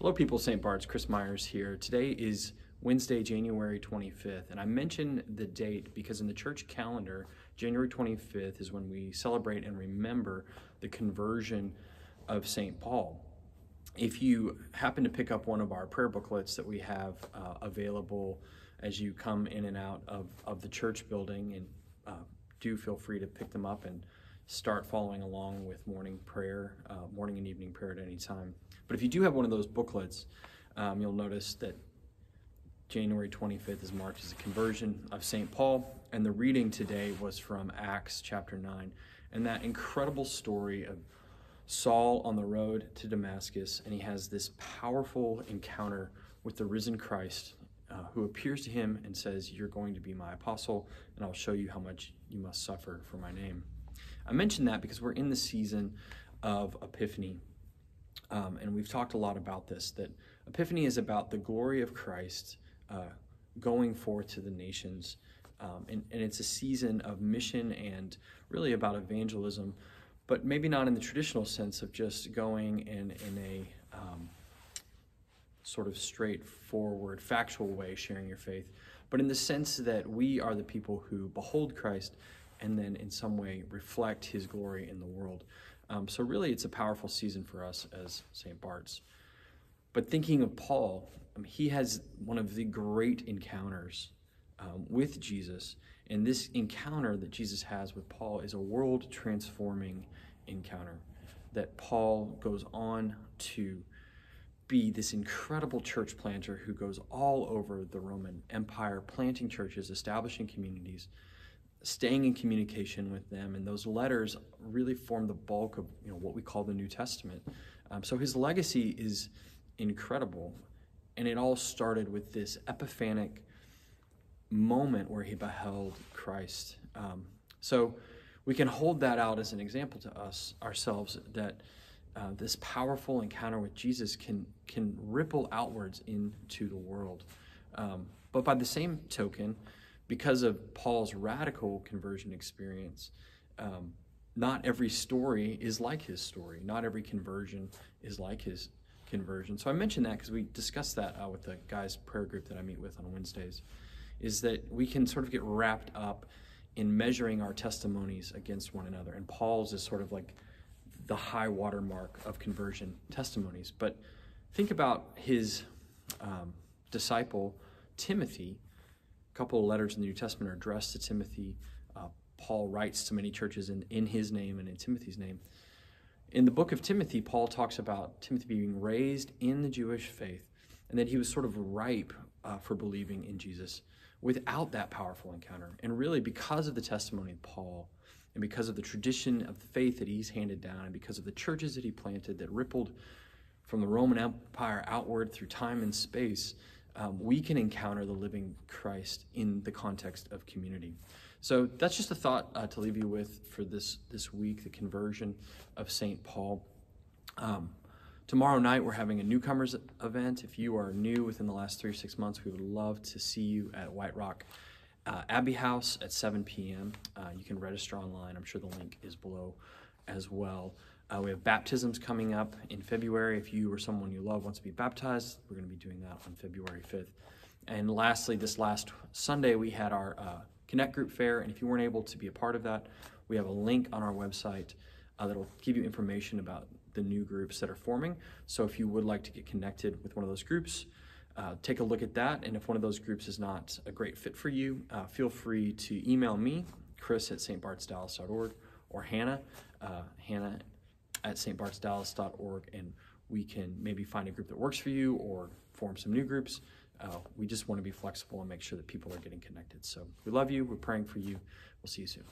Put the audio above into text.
Hello people, St. Bart's, Chris Myers here. Today is Wednesday, January 25th, and I mention the date because in the church calendar, January 25th is when we celebrate and remember the conversion of St. Paul. If you happen to pick up one of our prayer booklets that we have available as you come in and out of the church building, and do feel free to pick them up and start following along with morning prayer, morning and evening prayer at any time. But if you do have one of those booklets, you'll notice that January 25th is marked as the conversion of St. Paul, and the reading today was from Acts chapter 9, and that incredible story of Saul on the road to Damascus, and he has this powerful encounter with the risen Christ, who appears to him and says, "You're going to be my apostle, and I'll show you how much you must suffer for my name." I mention that because we're in the season of Epiphany, and we've talked a lot about this, that Epiphany is about the glory of Christ going forth to the nations, and it's a season of mission and really about evangelism, but maybe not in the traditional sense of just going in a sort of straightforward, factual way, sharing your faith, but in the sense that we are the people who behold Christ and then in some way reflect his glory in the world. So really it's a powerful season for us as St. Bart's. But thinking of Paul, he has one of the great encounters with Jesus, and this encounter that Jesus has with Paul is a world-transforming encounter, that Paul goes on to be this incredible church planter who goes all over the Roman Empire, planting churches, establishing communities, staying in communication with them, and those letters really form the bulk of what we call the New Testament. So his legacy is incredible, and it all started with this epiphanic moment where he beheld Christ. So we can hold that out as an example to us ourselves, that this powerful encounter with Jesus can ripple outwards into the world. But by the same token, because of Paul's radical conversion experience, not every story is like his story. Not every conversion is like his conversion. So I mention that because we discussed that with the guys' prayer group that I meet with on Wednesdays, is that we can sort of get wrapped up in measuring our testimonies against one another. And Paul's is sort of like the high watermark of conversion testimonies. But think about his disciple, Timothy. A couple of letters in the New Testament are addressed to Timothy. Paul writes to many churches in his name and in Timothy's name. In the book of Timothy, Paul talks about Timothy being raised in the Jewish faith, and that he was sort of ripe for believing in Jesus without that powerful encounter. And really, because of the testimony of Paul, and because of the tradition of the faith that he's handed down, and because of the churches that he planted that rippled from the Roman Empire outward through time and space, we can encounter the living Christ in the context of community. So that's just a thought to leave you with for this week, the conversion of St. Paul. Tomorrow night, we're having a newcomers event. If you are new within the last 3 or 6 months, we would love to see you at White Rock Abbey House at 7 p.m. You can register online. I'm sure the link is below as well. We have baptisms coming up in February. If you or someone you love wants to be baptized, we're going to be doing that on February 5th. And lastly, this last Sunday, we had our Connect Group Fair, and if you weren't able to be a part of that, we have a link on our website that'll give you information about the new groups that are forming. So if you would like to get connected with one of those groups, take a look at that, and if one of those groups is not a great fit for you, feel free to email me, Chris at stbartsdallas.org, or Hannah at stbartsdallas.org, and we can maybe find a group that works for you or form some new groups. We just want to be flexible and make sure that people are getting connected. So we love you. We're praying for you. We'll see you soon.